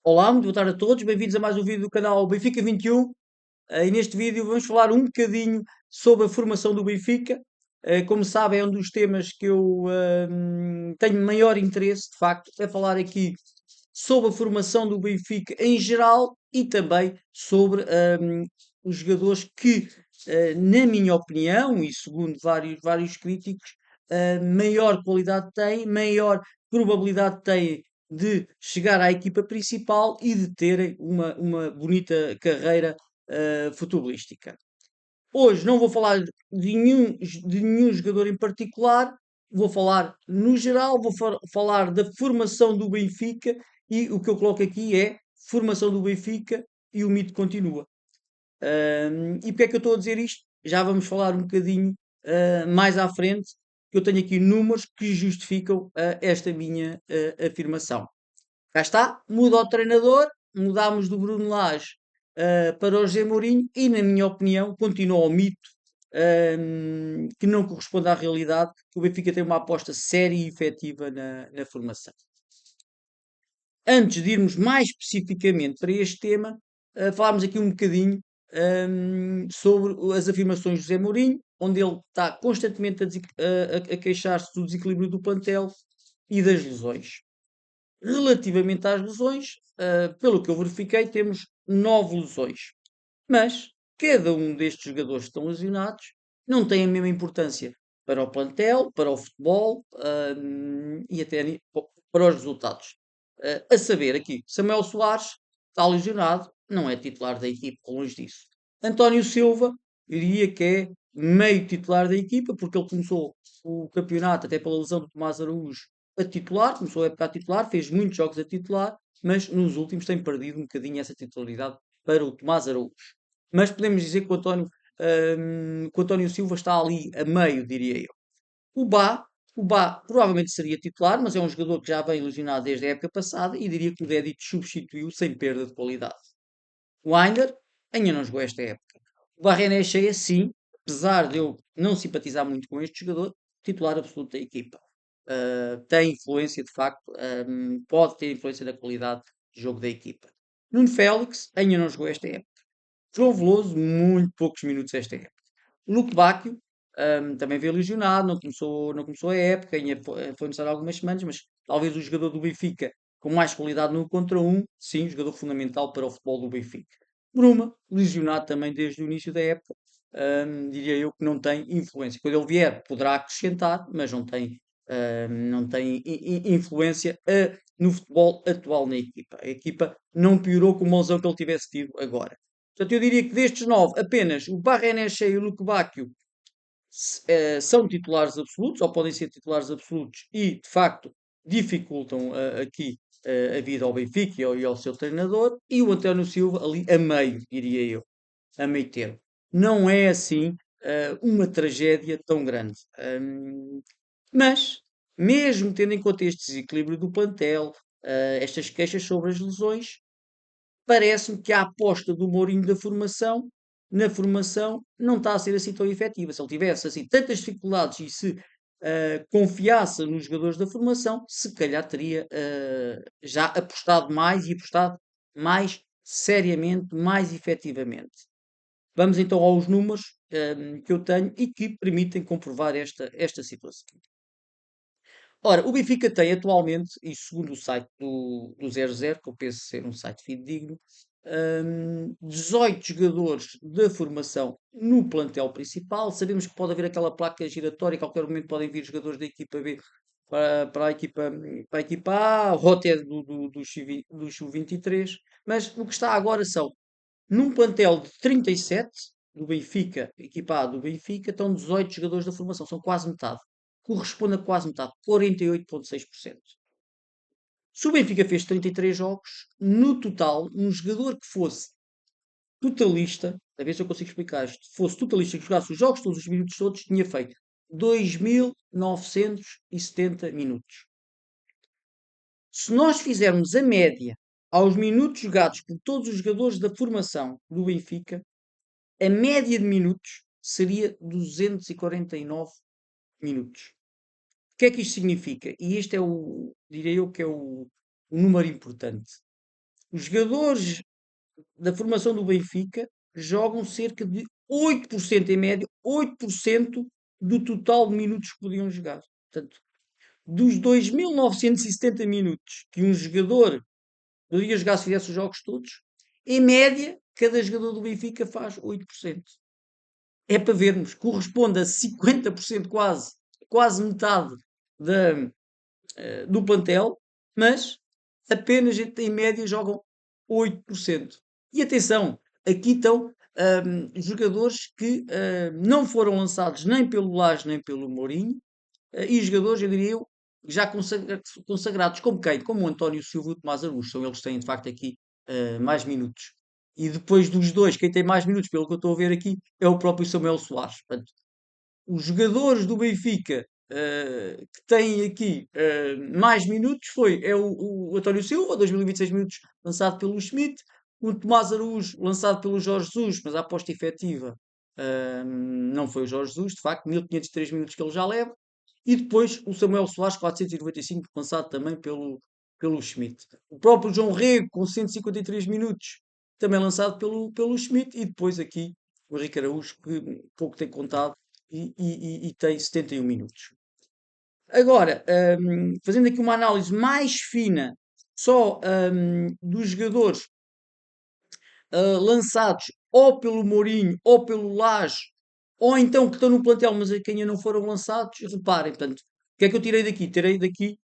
Olá, muito boa tarde a todos, bem-vindos a mais um vídeo do canal Benfica 21. E neste vídeo vamos falar um bocadinho sobre a formação do Benfica. Como sabem, é um dos temas que eu tenho maior interesse, de facto, é falar aqui sobre a formação do Benfica em geral e também sobre os jogadores que, na minha opinião, e segundo vários críticos, maior qualidade têm, maior probabilidade têm de chegar à equipa principal e de terem uma bonita carreira futebolística. Hoje não vou falar de nenhum jogador em particular, vou falar no geral, falar da formação do Benfica e o que eu coloco aqui é formação do Benfica e o mito continua. E porque é que eu estou a dizer isto? Já vamos falar um bocadinho mais à frente, que eu tenho aqui números que justificam esta minha afirmação. Cá está, muda o treinador, mudámos do Bruno Lage para o José Mourinho e, na minha opinião, continua o mito que não corresponde à realidade, que o Benfica tem uma aposta séria e efetiva na formação. Antes de irmos mais especificamente para este tema, falámos aqui um bocadinho sobre as afirmações de José Mourinho, onde ele está constantemente a queixar-se do desequilíbrio do plantel e das lesões. Relativamente às lesões, pelo que eu verifiquei, temos 9 lesões. Mas cada um destes jogadores que estão lesionados não tem a mesma importância para o plantel, para o futebol, e até para os resultados. A saber aqui, Samuel Soares está lesionado, não é titular da equipe, longe disso. António Silva, eu diria que é meio titular da equipa, porque ele começou o campeonato, até pela lesão do Tomás Araújo, a titular, começou a época a titular, fez muitos jogos a titular, mas nos últimos tem perdido um bocadinho essa titularidade para o Tomás Araújo. Mas podemos dizer que o António Silva está ali a meio, diria eu. O Bá, o Bá provavelmente seria titular, mas é um jogador que já vem lesionado desde a época passada e diria que o Dedic substituiu sem perda de qualidade. O Ainder ainda não jogou esta época. O Barrené cheia, sim, apesar de eu não simpatizar muito com este jogador, titular absoluto da equipa. Tem influência, de facto, pode ter influência na qualidade de jogo da equipa. Nuno Félix ainda não jogou esta época. João Veloso, muito poucos minutos esta época. Luke Bacchio também veio lesionado, não começou a época, ainda foi necessário algumas semanas, mas talvez o jogador do Benfica com mais qualidade no contra um, sim, jogador fundamental para o futebol do Benfica. Bruma, lesionado também desde o início da época, diria eu que não tem influência. Quando ele vier, poderá acrescentar, mas não tem influência no futebol atual na equipa. A equipa não piorou com o lesão que ele tivesse tido agora. Portanto, eu diria que destes 9, apenas o Barrenechea e o Luque Bacchio são titulares absolutos, ou podem ser titulares absolutos, e de facto dificultam aqui a vida ao Benfica e ao seu treinador, e o António Silva ali a meio, diria eu, a meio termo. Não é assim uma tragédia tão grande. Mas, mesmo tendo em conta este desequilíbrio do plantel, estas queixas sobre as lesões, parece-me que a aposta do Mourinho na formação, não está a ser assim tão efetiva. Se ele tivesse assim tantas dificuldades e se confiasse nos jogadores da formação, se calhar teria já apostado mais e apostado mais seriamente, mais efetivamente. Vamos então aos números que eu tenho e que permitem comprovar esta situação. Ora, o Benfica tem atualmente, e segundo o site do 00, que eu penso ser um site fidedigno, 18 jogadores da formação no plantel principal. Sabemos que pode haver aquela placa giratória, que a qualquer momento podem vir jogadores da equipa B para a equipa A, ou até do Sub-23, mas o que está agora são, num plantel de 37 do Benfica, equipa A do Benfica, estão 18 jogadores da formação, são quase metade. Corresponde a quase metade, 48,6%. Se o Benfica fez 33 jogos, no total, um jogador que fosse totalista, a ver se eu consigo explicar isto, fosse totalista, que jogasse os jogos todos, os minutos todos, tinha feito 2.970 minutos. Se nós fizermos a média aos minutos jogados por todos os jogadores da formação do Benfica, a média de minutos seria 249 minutos. O que é que isto significa? E este é direi eu que é o número importante. Os jogadores da formação do Benfica jogam cerca de 8% em média, 8% do total de minutos que podiam jogar. Portanto, dos 2.970 minutos que um jogador poderia jogar se fizesse os jogos todos, em média, cada jogador do Benfica faz 8%. É para vermos, corresponde a 50% quase, quase metade da, do plantel, mas apenas em média jogam 8%. E atenção, aqui estão jogadores que não foram lançados nem pelo Lage nem pelo Mourinho, e jogadores, eu diria eu, já consagrados, como quem? Como o António Silva e o Tomás Araújo, são eles que têm de facto aqui mais minutos. E depois dos dois, quem tem mais minutos, pelo que eu estou a ver aqui, é o próprio Samuel Soares. Portanto, os jogadores do Benfica que têm aqui mais minutos é o António Silva, 2026 minutos, lançado pelo Schmidt, o Tomás Araújo, lançado pelo Jorge Jesus, mas a aposta efetiva não foi o Jorge Jesus, de facto, 1503 minutos que ele já leva, e depois o Samuel Soares, 495, lançado também pelo Schmidt. O próprio João Rego, com 153 minutos, também lançado pelo Schmidt, e depois aqui o Henrique Araújo, que pouco tem contado, e tem 71 minutos. Agora, fazendo aqui uma análise mais fina só dos jogadores lançados ou pelo Mourinho ou pelo Lage, ou então que estão no plantel, mas a quem ainda não foram lançados, reparem, portanto, o que é que eu tirei daqui? Tirei daqui,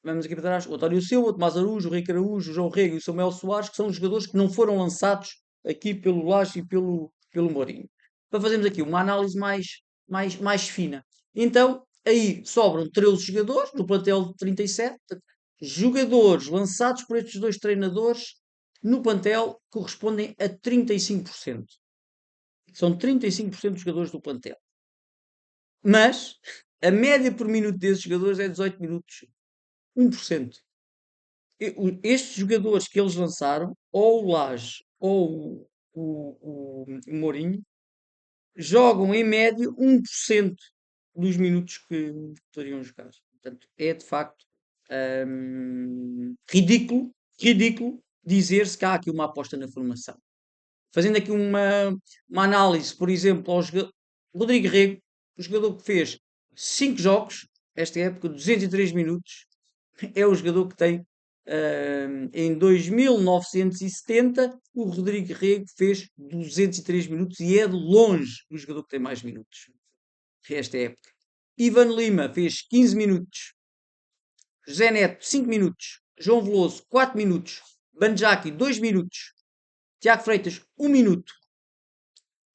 vamos aqui para trás, o António Silva, o Tomás Araújo, o Henrique Araújo, o João Rego e o Samuel Soares, que são jogadores que não foram lançados aqui pelo Lage e pelo Mourinho. Para fazermos aqui uma análise mais fina. Então, aí sobram 13 jogadores, no plantel de 37, jogadores lançados por estes dois treinadores, no plantel correspondem a 35%. São 35% dos jogadores do plantel. Mas a média por minuto desses jogadores é 18 minutos. 1%. Estes jogadores que eles lançaram, ou o Lage ou o Mourinho, jogam em média 1% dos minutos que poderiam jogar. Portanto, é de facto ridículo dizer-se que há aqui uma aposta na formação. Fazendo aqui uma análise, por exemplo, ao Rodrigo Rego, o jogador que fez 5 jogos, esta época, 203 minutos, é o jogador que tem em 2970 o Rodrigo Rego fez 203 minutos e é de longe o jogador que tem mais minutos esta época. Ivan Lima fez 15 minutos, José Neto 5 minutos, João Veloso 4 minutos, Banjaki 2 minutos, Tiago Freitas 1 minuto,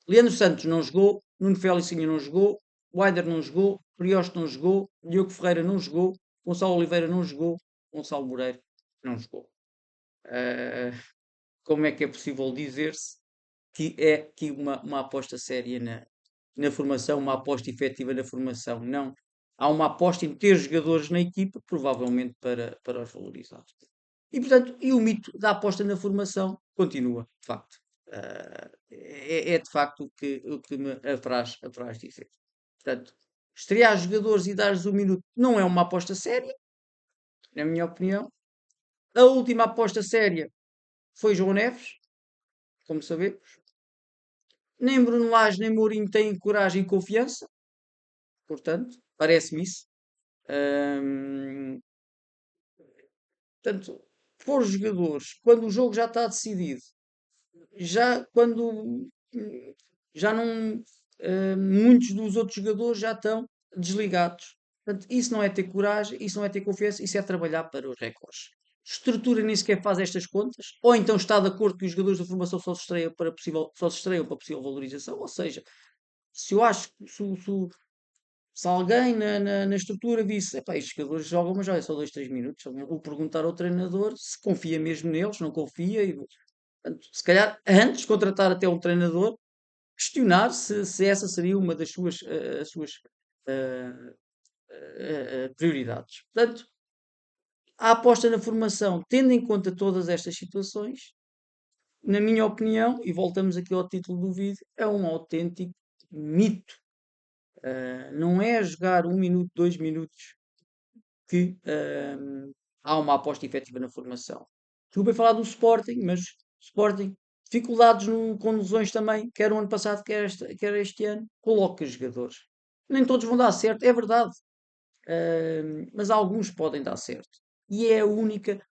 Leandro Santos não jogou, Nuno Félix não jogou, Wider não jogou, Prioste não jogou, Diogo Ferreira não jogou, Gonçalo Oliveira não jogou, Gonçalo Moreira não jogou. Como é que é possível dizer-se que é aqui uma aposta séria na formação, uma aposta efetiva na formação? Não. Há uma aposta em ter jogadores na equipa, provavelmente para os valorizar. E, portanto, o mito da aposta na formação continua, de facto. É de facto o que me apraz dizer. Portanto, estrear jogadores e dar-lhes um minuto não é uma aposta séria, na minha opinião. A última aposta séria foi João Neves, como sabemos. Nem Bruno Lage nem Mourinho têm coragem e confiança, portanto, parece-me isso. Portanto, pôr os jogadores quando o jogo já está decidido, já quando já não muitos dos outros jogadores já estão desligados. Portanto, isso não é ter coragem, isso não é ter confiança, isso é trabalhar para os recordes. Estrutura nem sequer faz estas contas, ou então está de acordo que os jogadores da formação só se estreiam para possível valorização, ou seja, se eu acho que se alguém na estrutura disse, epá, estes jogadores jogam, mas já é só 2, 3 minutos, ou perguntar ao treinador se confia mesmo neles, não confia, e, portanto, se calhar antes de contratar até um treinador, questionar se essa seria uma das suas uh, prioridades. Portanto, a aposta na formação, tendo em conta todas estas situações, na minha opinião, e voltamos aqui ao título do vídeo, é um autêntico mito. Não é jogar 1 minuto, 2 minutos que há uma aposta efetiva na formação. Desculpem falar do Sporting, mas Sporting, dificuldades com lesões também, quer o ano passado, quer este ano. Coloca jogadores. Nem todos vão dar certo, é verdade. Mas alguns podem dar certo. E é a única.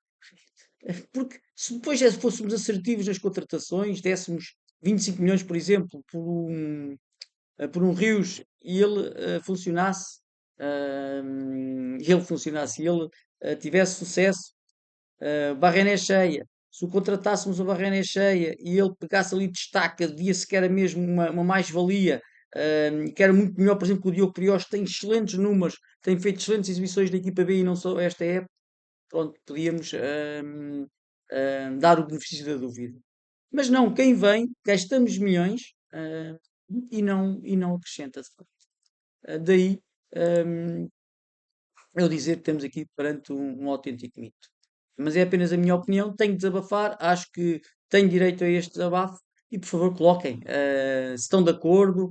Porque se depois fôssemos assertivos nas contratações, dessemos 25 milhões, por exemplo, por um Rios e ele tivesse sucesso, Barrené cheia, se o contratássemos a Barrené cheia e ele pegasse ali destaca, via-se que era mesmo uma mais-valia, que era muito melhor, por exemplo, que o Diogo Priós tem excelentes números, tem feito excelentes exibições da equipa B e não só esta época, pronto, podíamos dar o benefício da dúvida. Mas não, quem vem, gastamos milhões e não acrescenta de facto. Daí eu dizer que estamos aqui perante um autêntico mito. Mas é apenas a minha opinião, tenho de desabafar, acho que tenho direito a este desabafo e por favor coloquem se estão de acordo,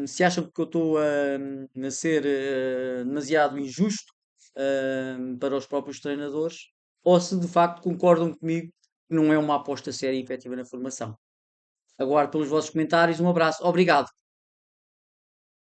se acham que eu estou a ser demasiado injusto para os próprios treinadores ou se de facto concordam comigo que não é uma aposta séria e efetiva na formação. Aguardo pelos vossos comentários, um abraço, obrigado.